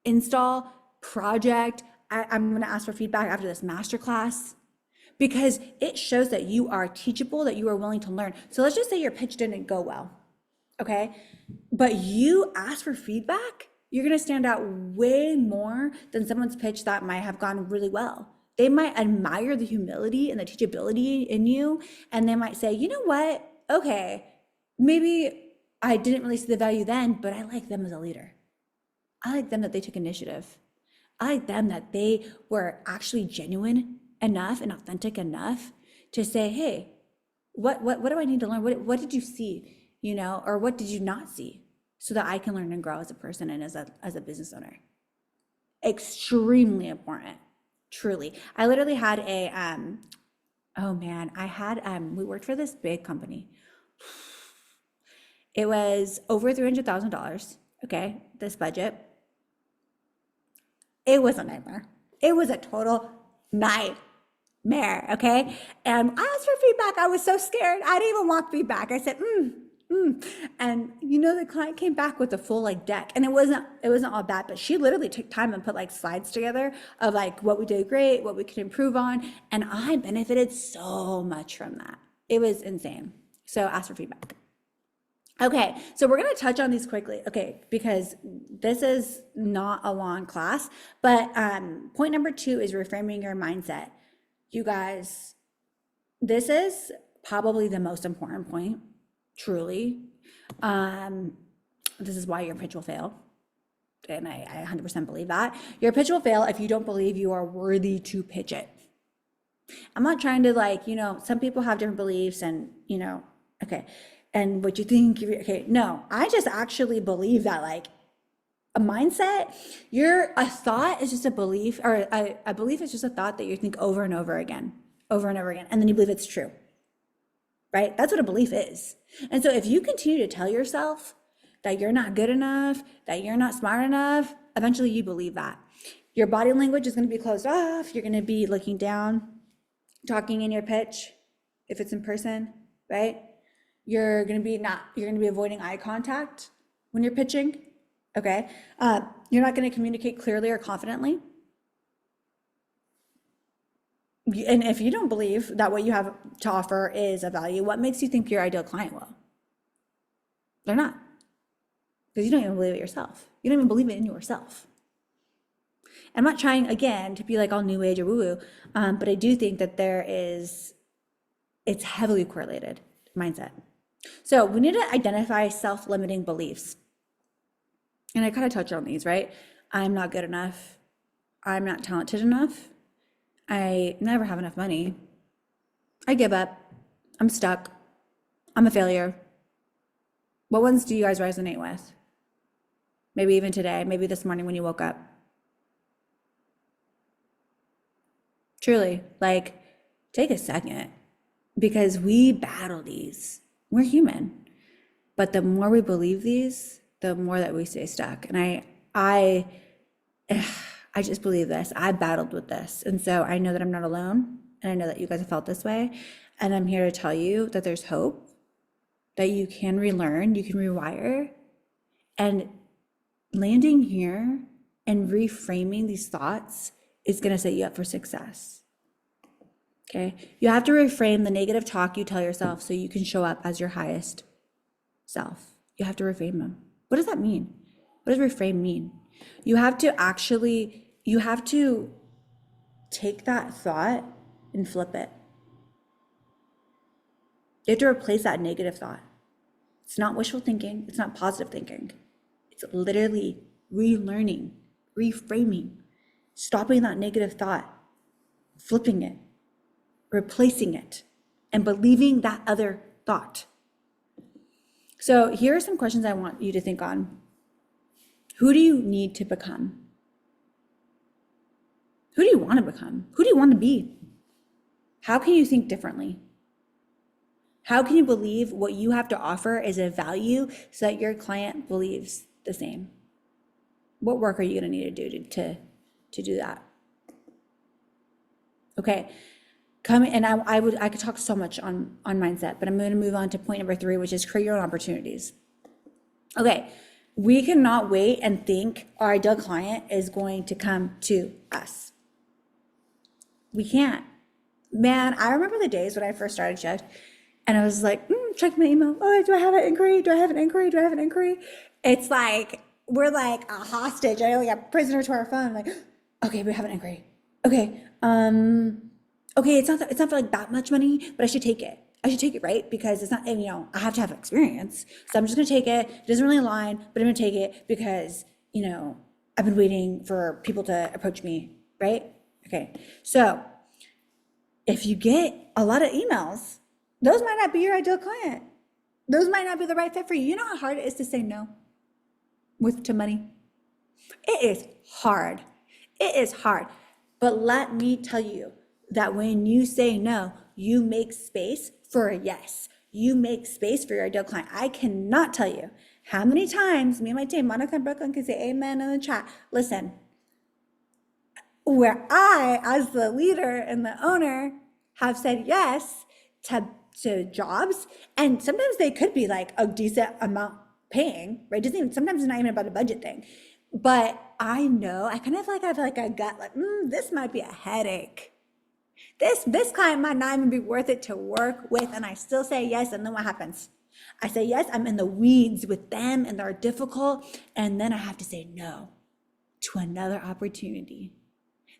install project. I'm going to ask for feedback after this masterclass, because it shows that you are teachable, that you are willing to learn. So let's just say your pitch didn't go well, okay? But you ask for feedback, you're going to stand out way more than someone's pitch that might have gone really well. They might admire the humility and the teachability in you, and they might say, you know what? Okay, maybe I didn't really see the value then, but I like them as a leader. I like them that they took initiative. I like them that they were actually genuine enough and authentic enough to say, hey, what do I need to learn? What did you see, or what did you not see, so that I can learn and grow as a person and as a business owner? Extremely important, truly. I literally had we worked for this big company. It was over $300,000, okay, this budget. It was a nightmare. It was a total nightmare, okay? And I asked for feedback. I was so scared. I didn't even want feedback. I said, And the client came back with a full deck, and it wasn't all bad, but she literally took time and put slides together of what we did great, what we could improve on. And I benefited so much from that. It was insane. So ask for feedback. Okay, so we're going to touch on these quickly, okay, because this is not a long class, but point number 2 is reframing your mindset. You guys, this is probably the most important point, truly. This is why your pitch will fail, and I 100% believe that. Your pitch will fail if you don't believe you are worthy to pitch it. I'm not trying to some people have different beliefs and, okay. And what you think, okay, no, I just actually believe that a mindset, a thought is just a belief, or a belief is just a thought that you think over and over again, and then you believe it's true, right? That's what a belief is. And so if you continue to tell yourself that you're not good enough, that you're not smart enough, eventually you believe that. Your body language is going to be closed off. You're going to be looking down, talking in your pitch, if it's in person, right? You're going to be avoiding eye contact when you're pitching, okay? You're not going to communicate clearly or confidently. And if you don't believe that what you have to offer is of value, what makes you think your ideal client will? They're not, because you don't even believe it yourself. You don't even believe it in yourself. I'm not trying, again, to be all new age or woo-woo, but I do think that it's heavily correlated, mindset. So we need to identify self-limiting beliefs. And I kind of touched on these, right? I'm not good enough. I'm not talented enough. I never have enough money. I give up. I'm stuck. I'm a failure. What ones do you guys resonate with? Maybe even today, maybe this morning when you woke up. Truly, take a second, because we battle these. We're human, but the more we believe these, the more that we stay stuck. And I just believe this. I battled with this. And so I know that I'm not alone. And I know that you guys have felt this way. And I'm here to tell you that there's hope, that you can relearn, you can rewire. And landing here and reframing these thoughts is going to set you up for success. Okay, you have to reframe the negative talk you tell yourself so you can show up as your highest self. You have to reframe them. What does that mean? What does reframe mean? You have to take that thought and flip it. You have to replace that negative thought. It's not wishful thinking. It's not positive thinking. It's literally relearning, reframing, stopping that negative thought, flipping it, replacing it, and believing that other thought. So here are some questions I want you to think on. Who do you need to become? Who do you want to become? Who do you want to be? How can you think differently? How can you believe what you have to offer is of value so that your client believes the same? What work are you going to need to do to do that? Okay. I could talk so much on mindset, but I'm going to move on to point number 3, which is create your own opportunities. Okay, we cannot wait and think our ideal client is going to come to us. We can't. Man, I remember the days when I first started Shift and I was like, check my email. Oh, do I have an inquiry? Do I have an inquiry? Do I have an inquiry? It's like, we're like a hostage. I like a prisoner to our phone. Like, okay, we have an inquiry. Okay, okay, it's not for like that much money, but I should take it. I should take it, right? Because it's not, and, I have to have experience. So I'm just gonna take it. It doesn't really align, but I'm gonna take it because, I've been waiting for people to approach me, right? Okay, so if you get a lot of emails, those might not be your ideal client. Those might not be the right fit for you. You know how hard it is to say no to money? It is hard. It is hard. But let me tell you that when you say no, you make space for a yes. You make space for your ideal client. I cannot tell you how many times me and my team, Monica and Brooklyn, can say amen in the chat. Listen, where I, as the leader and the owner, have said yes to jobs, and sometimes they could be like a decent amount paying, right? Sometimes it's not even about a budget thing, but I know I kind of like have like a gut like, this might be a headache. This client might not even be worth it to work with, and I still say yes, and then what happens? I say yes, I'm in the weeds with them, and they're difficult, and then I have to say no to another opportunity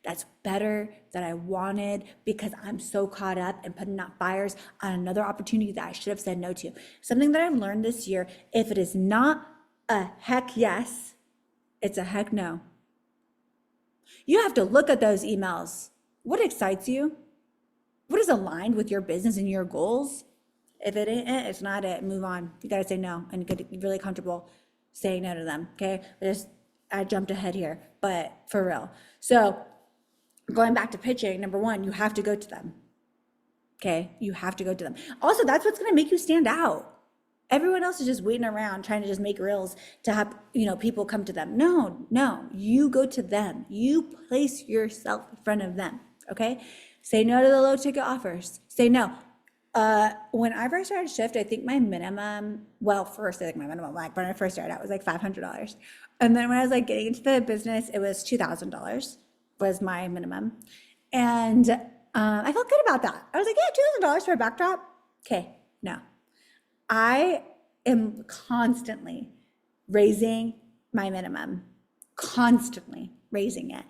that's better, that I wanted, because I'm so caught up in putting out fires on another opportunity that I should have said no to. Something that I've learned this year, if it is not a heck yes, it's a heck no. You have to look at those emails. What excites you? What is aligned with your business and your goals? If it ain't it, it's not it. Move on. You gotta say no and get really comfortable saying no to them, okay? I jumped ahead here, but for real. So going back to pitching, number one, you have to go to them. Okay, you have to go to them. Also, that's what's gonna make you stand out. Everyone else is just waiting around trying to just make reels to have people come to them. No, you go to them. You place yourself in front of them. Okay, say no to the low ticket offers. Say no. When I first started Shift, I think my minimum, first I think my minimum, like when I first started out was like $500. And then when I was like getting into the business, it was $2,000 was my minimum. And I felt good about that. I was like, yeah, $2,000 for a backdrop. Okay, no. I am constantly raising my minimum, constantly raising it,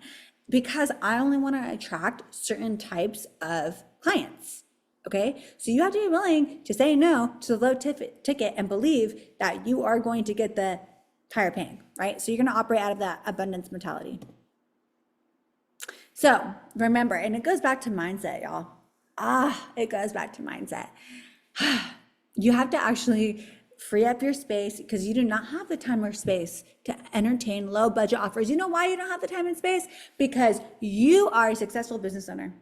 because I only want to attract certain types of clients. Okay, so you have to be willing to say no to the low ticket and believe that you are going to get the higher paying, right? So you're going to operate out of that abundance mentality. So remember, and it goes back to mindset, y'all. It goes back to mindset. You have to actually free up your space because you do not have the time or space to entertain low budget offers. You know why you don't have the time and space? Because you are a successful business owner.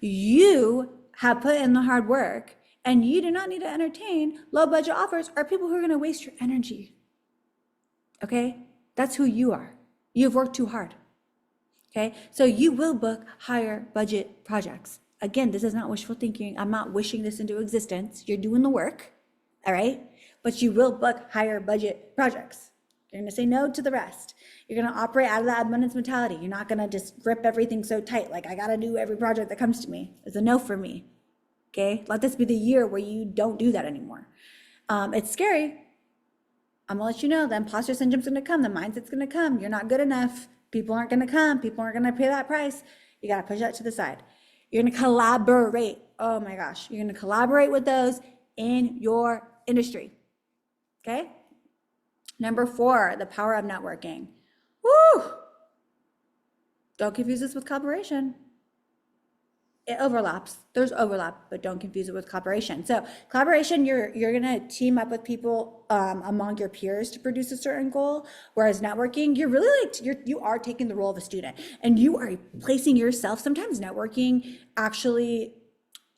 You have put in the hard work, and you do not need to entertain low budget offers or people who are going to waste your energy. Okay? That's who you are. You've worked too hard. Okay? So you will book higher budget projects. Again, this is not wishful thinking. I'm not wishing this into existence. You're doing the work, all right? But you will book higher budget projects. You're gonna say no to the rest. You're gonna operate out of that abundance mentality. You're not gonna just grip everything so tight, like I gotta do every project that comes to me. It's a no for me, okay? Let this be the year where you don't do that anymore. It's scary. I'm gonna let you know, the imposter syndrome's gonna come, the mindset's gonna come. You're not good enough. People aren't gonna come. People aren't gonna pay that price. You gotta push that to the side. You're gonna collaborate. Oh my gosh. You're gonna collaborate with those in your industry. Okay? Number 4, the power of networking. Woo! Don't confuse this with collaboration. It overlaps. There's overlap, but don't confuse it with collaboration. So collaboration, you're gonna team up with people among your peers to produce a certain goal. Whereas networking, you're really you are taking the role of a student, and you are placing yourself. Sometimes networking actually,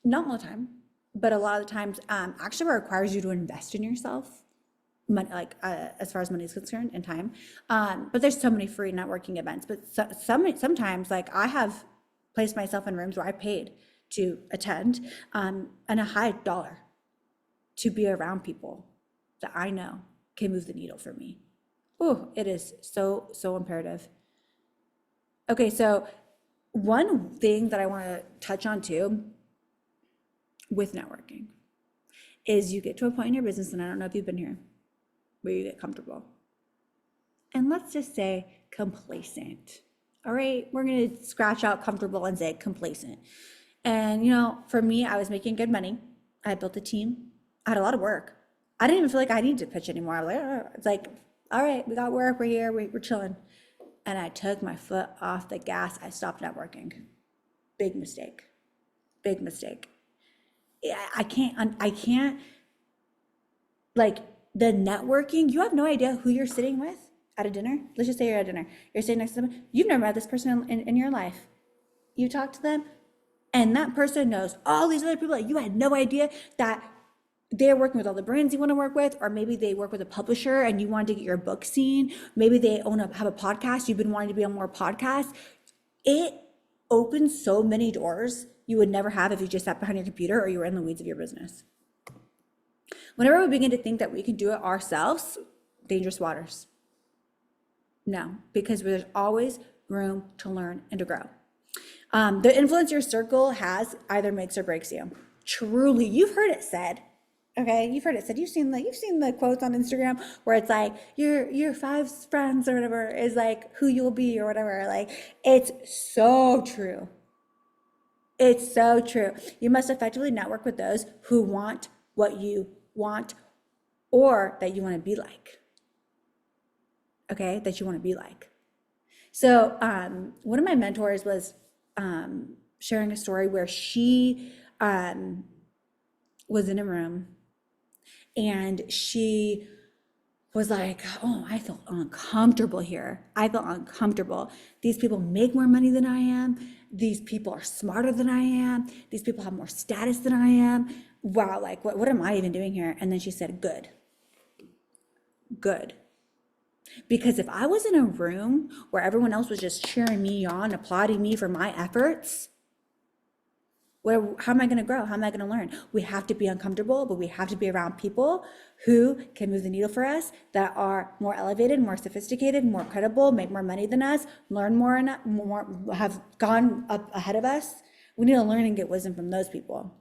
not all the time, but a lot of the times actually requires you to invest in yourself. As far as money is concerned and time. But there's so many free networking events. But sometimes like I have placed myself in rooms where I paid to attend and a high dollar to be around people that I know can move the needle for me. Oh, it is so imperative. Okay, so One thing that I want to touch on too with networking is you get to a point in your business, and I don't know if you've been here, where you get comfortable. And let's just say complacent. All right, we're going to scratch out comfortable and say complacent. And, for me, I was making good money. I built a team. I had a lot of work. I didn't even feel like I needed to pitch anymore. I was like, oh. It's like, all right, we got work. We're here. We're chilling. And I took my foot off the gas. I stopped networking. Big mistake. Big mistake. I can't, like, the networking, you have no idea who you're sitting with at a dinner. Let's just say you're at dinner. You're sitting next to someone. You've never met this person in your life. You talk to them, and that person knows all these other people that you had no idea that they're working with all the brands you want to work with, or maybe they work with a publisher and you wanted to get your book seen. Maybe they have a podcast. You've been wanting to be on more podcasts. It opens so many doors you would never have if you just sat behind your computer or you were in the weeds of your business. Whenever we begin to think that we can do it ourselves, dangerous waters. No, because there's always room to learn and to grow. The influence your circle has either makes or breaks you. Truly, you've heard it said. Okay, you've heard it said. You've seen the quotes on Instagram where it's like your 5 friends or whatever is like who you'll be or whatever. Like, it's so true. It's so true. You must effectively network with those who want what you want or that you want to be like. Okay, that you want to be like. So one of my mentors was sharing a story where she was in a room and she was like, oh, I feel uncomfortable here. I feel uncomfortable. These people make more money than I am. These people are smarter than I am. These people have more status than I am. Wow, like what am I even doing here? And then she said, good. Because if I was in a room where everyone else was just cheering me on, applauding me for my efforts, how am I going to grow? How am I going to learn? We have to be uncomfortable, but we have to be around people who can move the needle for us, that are more elevated, more sophisticated, more credible, make more money than us, learn more, have gone up ahead of us. We need to learn and get wisdom from those people.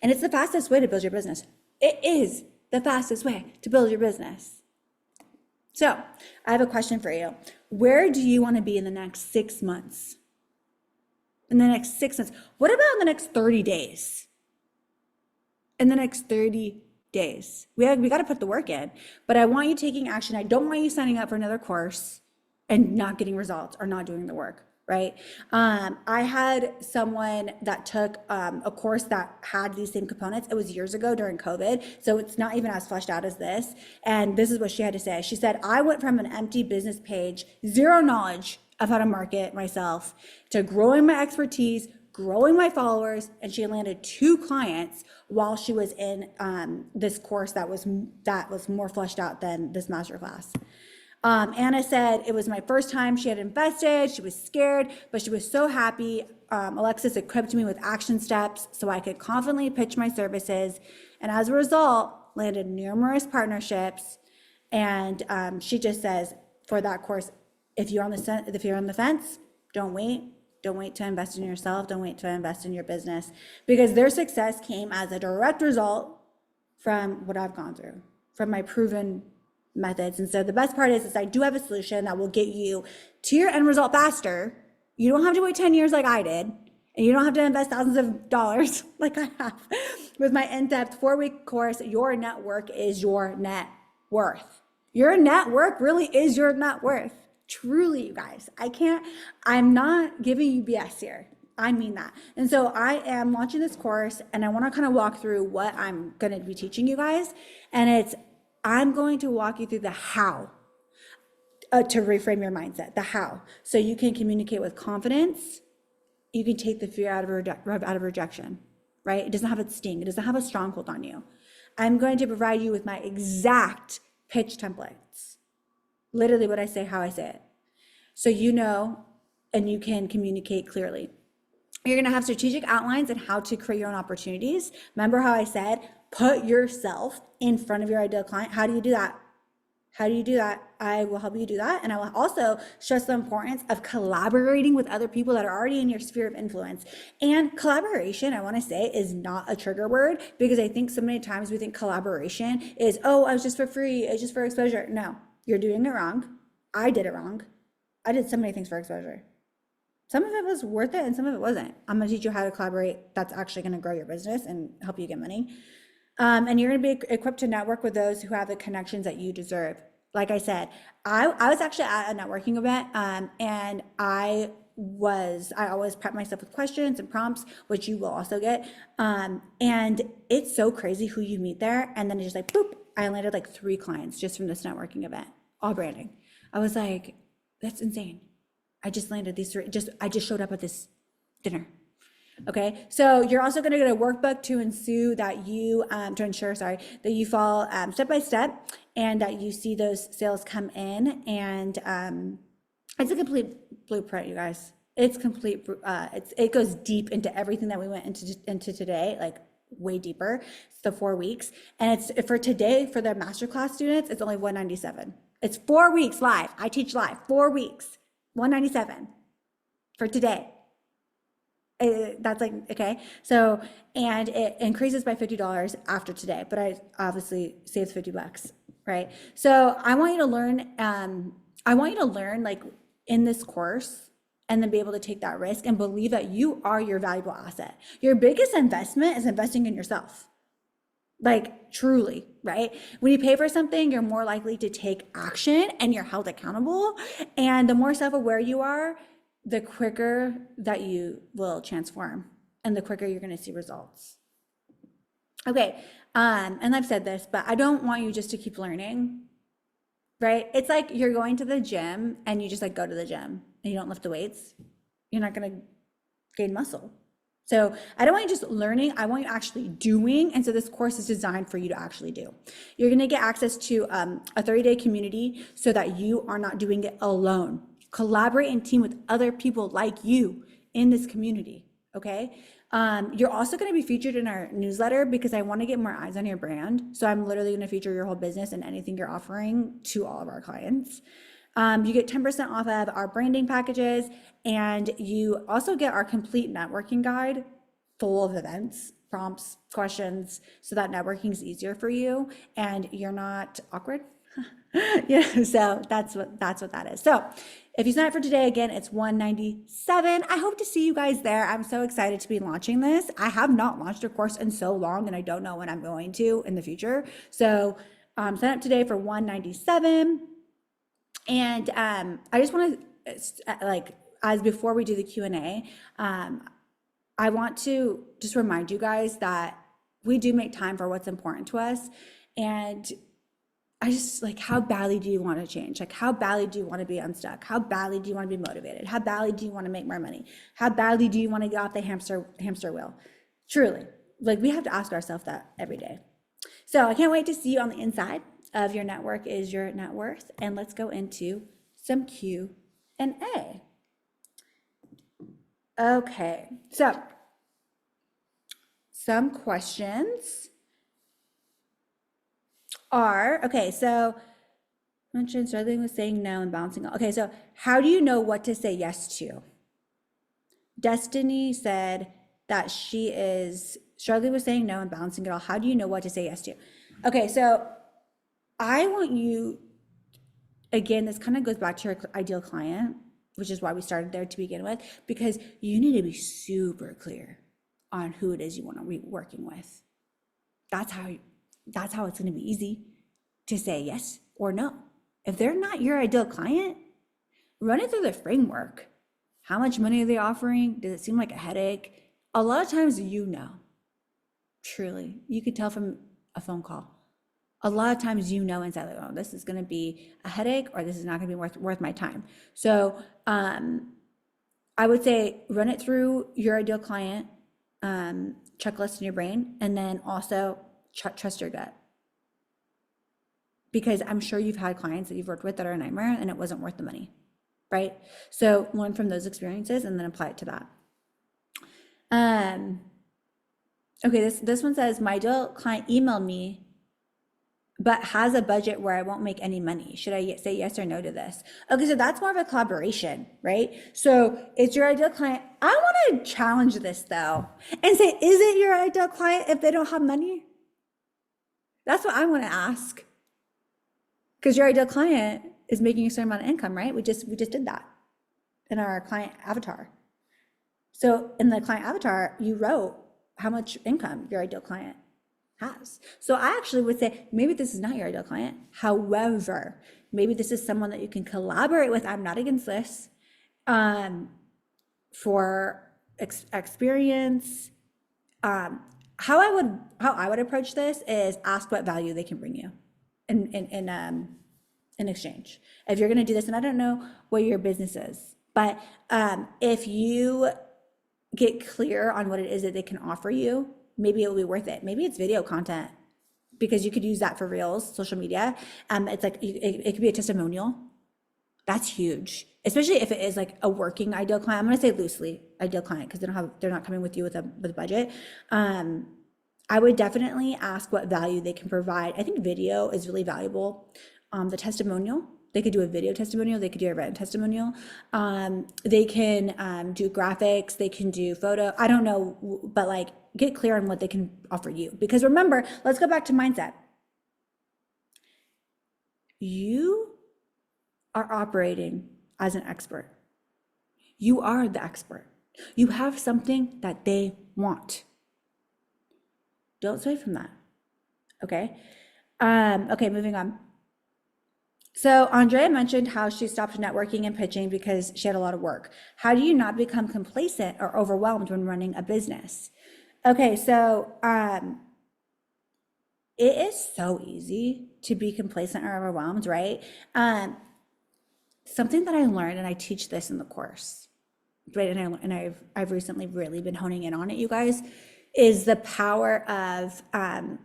And it's the fastest way to build your business. It is the fastest way to build your business. So I have a question for you. Where do you want to be in the next 6 months? In the next 6 months? What about in the next 30 days? In the next 30 days. We got to put the work in, but I want you taking action. I don't want you signing up for another course and not getting results or not doing the work, right? I had someone that took a course that had these same components. It was years ago during COVID, so it's not even as fleshed out as this. And this is what she had to say. She said, I went from an empty business page, zero knowledge of how to market myself, to growing my expertise, growing my followers, and she landed 2 clients while she was in this course that was more fleshed out than this masterclass. Anna said it was my first time she had invested. She was scared, but she was so happy. Alexis equipped me with action steps so I could confidently pitch my services, and as a result, landed numerous partnerships. And she just says for that course, if you're on the fence, don't wait. Don't wait to invest in yourself. Don't wait to invest in your business, because their success came as a direct result from what I've gone through, from my proven methods. And so the best part is I do have a solution that will get you to your end result faster. You don't have to wait 10 years like I did, and you don't have to invest thousands of dollars like I have. With my in-depth 4-week course, your network is your net worth. Your network really is your net worth. Truly, you guys, I'm not giving you BS here. I mean that. And so I am launching this course, and I want to kind of walk through what I'm going to be teaching you guys. And I'm going to walk you through the how to reframe your mindset, the how. So you can communicate with confidence. You can take the fear out of rejection, right? It doesn't have a sting. It doesn't have a stronghold on you. I'm going to provide you with my exact pitch templates. Literally what I say, how I say it. So you know, and you can communicate clearly. You're going to have strategic outlines on how to create your own opportunities. Remember how I said, put yourself in front of your ideal client? How do you do that? How do you do that? I will help you do that. And I will also stress the importance of collaborating with other people that are already in your sphere of influence. And collaboration, I want to say, is not a trigger word, because I think so many times we think collaboration is, oh, I was just for free, it's just for exposure. No, you're doing it wrong. I did it wrong. I did so many things for exposure. Some of it was worth it and some of it wasn't. I'm gonna teach you how to collaborate. That's actually gonna grow your business and help you get money. And you're gonna be equipped to network with those who have the connections that you deserve. Like I said, I was actually at a networking event, and I always prep myself with questions and prompts, which you will also get. And it's so crazy who you meet there. And then it's just like, boop, I landed like 3 clients just from this networking event, all branding. I was like, that's insane. I just landed these 3, I just showed up at this dinner. Okay, so you're also going to get a workbook to ensure that you that you follow step by step, and that you see those sales come in. And it's a complete blueprint, you guys. It's complete. It goes deep into everything that we went into today, like way deeper. It's the 4 weeks, and it's for today for the masterclass students. It's only $197. It's 4 weeks live. I teach live 4 weeks, $197 for today. That's like, okay. So, and it increases by $50 after today, but I obviously saves $50, right? So I want you to learn, like in this course, and then be able to take that risk and believe that you are your valuable asset. Your biggest investment is investing in yourself. Like truly, right? When you pay for something, you're more likely to take action and you're held accountable. And the more self-aware you are, the quicker that you will transform and the quicker you're going to see results. Okay. And I've said this, but I don't want you just to keep learning, right? It's like you're going to the gym and you just like go to the gym and you don't lift the weights. You're not going to gain muscle. So I don't want you just learning, I want you actually doing. And so this course is designed for you to actually do. You're going to get access to a 30-day community so that you are not doing it alone. Collaborate and team with other people like you in this community, okay? You're also going to be featured in our newsletter because I want to get more eyes on your brand. So I'm literally going to feature your whole business and anything you're offering to all of our clients. You get 10% off of our branding packages, and you also get our complete networking guide full of events, prompts, questions, so that networking is easier for you and you're not awkward. Yeah, so that's what that is. So if you sign up for today, again, it's $197. I hope to see you guys there. I'm so excited to be launching this. I have not launched a course in so long, and I don't know when I'm going to in the future. So sign up today for $197. And I just want to, as before we do the Q&A, I want to just remind you guys that we do make time for what's important to us. And I just how badly do you want to change? Like, how badly do you want to be unstuck? How badly do you want to be motivated? How badly do you want to make more money? How badly do you want to get off the hamster wheel? Truly, we have to ask ourselves that every day. So I can't wait to see you on the inside of Your Network is Your Net Worth. And let's go into some Q&A. Okay, so some questions are, okay, so mentioned struggling with saying no and bouncing. Okay, so how do you know what to say yes to? Destiny said that she is struggling with saying no and balancing it all. How do you know what to say yes to? Okay, so I want you, again, this kind of goes back to your ideal client, which is why we started there to begin with, because you need to be super clear on who it is you want to be working with. That's how it's going to be easy to say yes or no. If they're not your ideal client, run it through the framework. How much money are they offering? Does it seem like a headache? A lot of times, truly, you could tell from a phone call. A lot of times, inside, oh, this is going to be a headache, or this is not going to be worth my time. So I would say run it through your ideal client checklist in your brain, and then also trust your gut. Because I'm sure you've had clients that you've worked with that are a nightmare and it wasn't worth the money, right? So learn from those experiences and then apply it to that. Okay, this one says, my ideal client emailed me but has a budget where I won't make any money. Should I say yes or no to this? Okay, so that's more of a collaboration, right? So it's your ideal client. I want to challenge this though and say, is it your ideal client if they don't have money? That's what I want to ask. Because your ideal client is making a certain amount of income, right? We just did that in our client avatar. So in the client avatar, you wrote how much income your ideal client has. So I actually would say maybe this is not your ideal client. However, maybe this is someone that you can collaborate with. I'm not against this, for experience. How I would approach this is ask what value they can bring you in exchange. If you're going to do this, and I don't know what your business is, but if you get clear on what it is that they can offer you, maybe it will be worth it. Maybe it's video content, because you could use that for reels, social media. It's like it could be a testimonial. That's huge, especially if it is like a working ideal client. I'm going to say loosely ideal client because they're not coming with you with a budget. I would definitely ask what value they can provide. I think video is really valuable. The testimonial, they could do a video testimonial, they could do a written testimonial. They can do graphics, they can do photo. I don't know, but like get clear on what they can offer you. Because remember, let's go back to mindset. You are operating as an expert. You are the expert. You have something that they want. Don't sway from that. Okay. Okay, moving on. So Andrea mentioned how she stopped networking and pitching because she had a lot of work. How do you not become complacent or overwhelmed when running a business? Okay, so it is so easy to be complacent or overwhelmed, right? Something that I learned, and I teach this in the course, right? And I've recently really been honing in on it, you guys, is the power of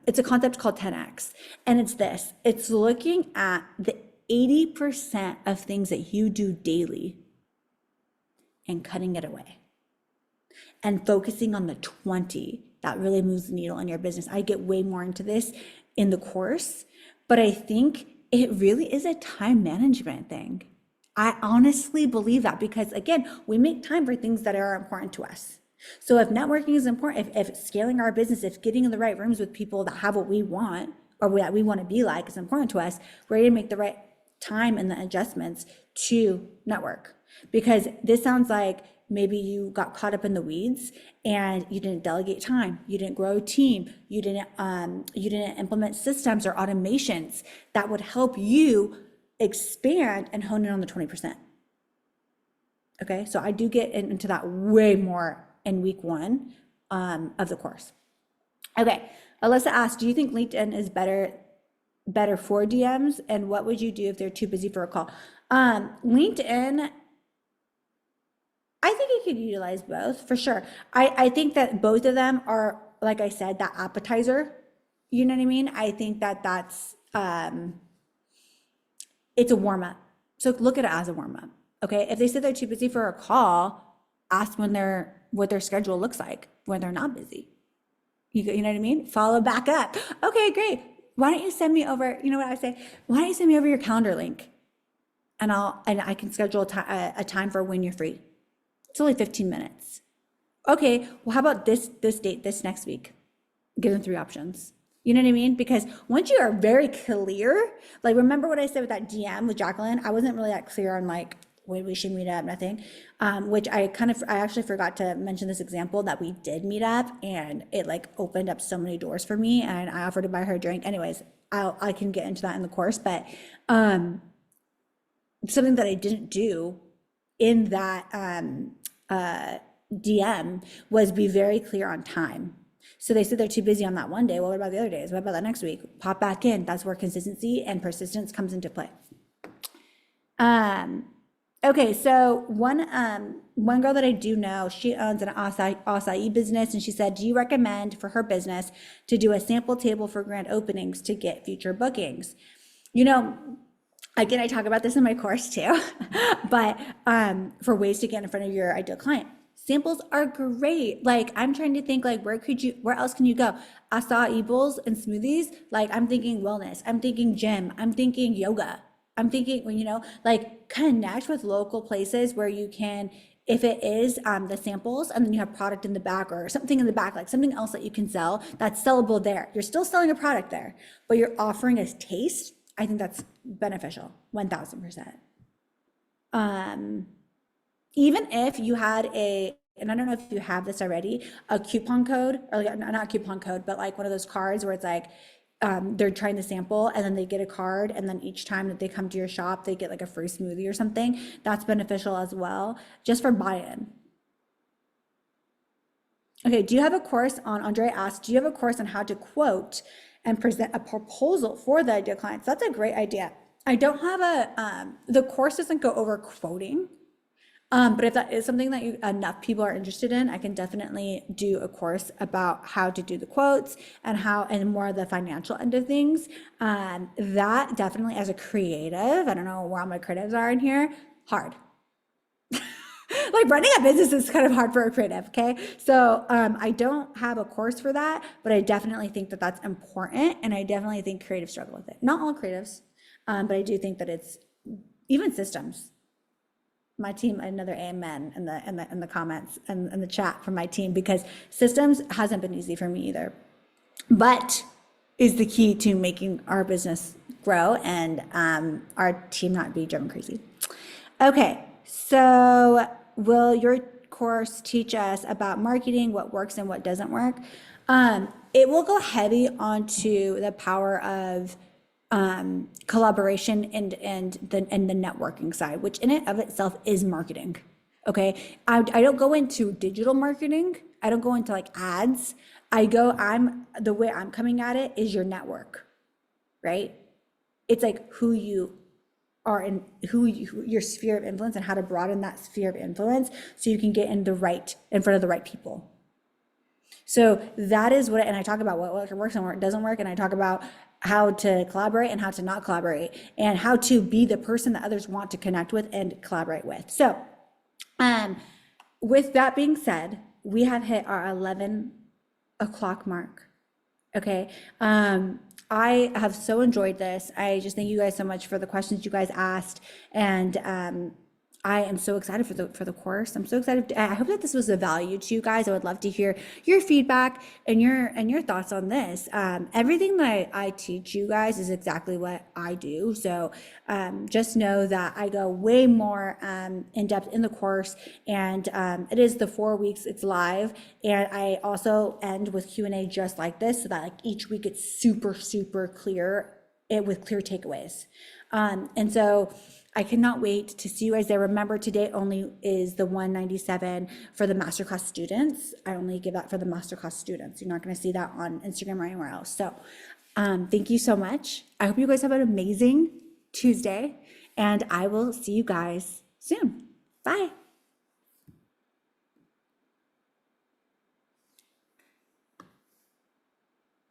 it's a concept called 10x, and it's this. It's looking at the 80% of things that you do daily and cutting it away and focusing on the 20 that really moves the needle in your business. I get way more into this in the course, but I think it really is a time management thing. I honestly believe that, because again, we make time for things that are important to us. So if networking is important, if scaling our business, if getting in the right rooms with people that have what we want or that we want to be like is important to us, we're going to make the right time and the adjustments to network. Because this sounds like maybe you got caught up in the weeds and you didn't delegate time, you didn't grow a team, you didn't implement systems or automations that would help you expand and hone in on the 20%. Okay, so I do get into that way more in week 1 of the course. Okay, Alyssa asked, do you think LinkedIn is better for DMs, and what would you do if they're too busy for a call? LinkedIn, I think you could utilize both for sure. I think that both of them are, like I said, that appetizer. You know what I mean? I think that's it's a warm up. So look at it as a warm up. Okay, if they say they're too busy for a call, ask what their schedule looks like when they're not busy. You know what I mean? Follow back up. Okay, great. Why don't you send me over, you know what I say? Why don't you send me over your calendar link? And I can schedule a time for when you're free. It's only 15 minutes. Okay, well, how about this date, this next week? Give them 3 options. You know what I mean? Because once you are very clear, like remember what I said with that DM with Jacqueline? I wasn't really that clear on like when we should meet up, nothing. Which I actually forgot to mention this example that we did meet up, and it like opened up so many doors for me, and I offered to buy her a drink. Anyways, I can get into that in the course, but something that I didn't do in that DM was be very clear on time. So they said they're too busy on that one day. Well, what about the other days? What about that next week? Pop back in. That's where consistency and persistence comes into play. Okay, so one girl that I do know, she owns an acai business, and she said, do you recommend for her business to do a sample table for grand openings to get future bookings? You know, again, I talk about this in my course too, but for ways to get in front of your ideal client. Samples are great. Like I'm trying to think like where else can you go? Acai bowls and smoothies. Like I'm thinking wellness. I'm thinking gym. I'm thinking yoga. I'm thinking, well, like connect with local places where you can, if it is the samples and then you have product in the back or something in the back, like something else that you can sell that's sellable there. You're still selling a product there, but you're offering a taste. I think that's beneficial, 1000%. Um, Even if you had and I don't know if you have this already, a coupon code, or like, not a coupon code, but like one of those cards where it's like, they're trying the sample and then they get a card, and then each time that they come to your shop, they get like a free smoothie or something. That's beneficial as well, just for buy-in. Okay, do you have a course on, Andre asked, do you have a course on how to quote and present a proposal for the ideal clients? That's a great idea. I don't have the course doesn't go over quoting. But if that is something that enough people are interested in, I can definitely do a course about how to do the quotes and more of the financial end of things. That definitely, as a creative, I don't know where all my creatives are in here, hard. Like running a business is kind of hard for a creative, okay? So I don't have a course for that, but I definitely think that that's important, and I definitely think creatives struggle with it. Not all creatives, but I do think that it's even systems. My team, another amen in the comments and in the chat from my team, because systems hasn't been easy for me either, but is the key to making our business grow and our team not be driven crazy. Okay, so will your course teach us about marketing, what works and what doesn't work? It will go heavy onto the power of collaboration and the networking side, which in and of itself is marketing. Okay, I don't go into digital marketing. I don't go into like ads. The way I'm coming at it is your network, right? It's like who you are and your sphere of influence, and how to broaden that sphere of influence so you can get in front of the right people. So that is and I talk about what works and what doesn't work, and I talk about how to collaborate and how to not collaborate, and how to be the person that others want to connect with and collaborate with. So with that being said, we have hit our 11 o'clock mark. Okay. I have so enjoyed this. I just thank you guys so much for the questions you guys asked, and I am so excited for the course. I'm so excited. I hope that this was of value to you guys. I would love to hear your feedback and your thoughts on this. Everything that I teach you guys is exactly what I do. So just know that I go way more in depth in the course, and it is the 4 weeks. It's live, and I also end with Q&A just like this, so that like each week it's super clear, with clear takeaways. And so I cannot wait to see you guys there. Remember, today only is the 197 for the Masterclass students. I only give that for the Masterclass students. You're not going to see that on Instagram or anywhere else. So thank you so much. I hope you guys have an amazing Tuesday, and I will see you guys soon. Bye.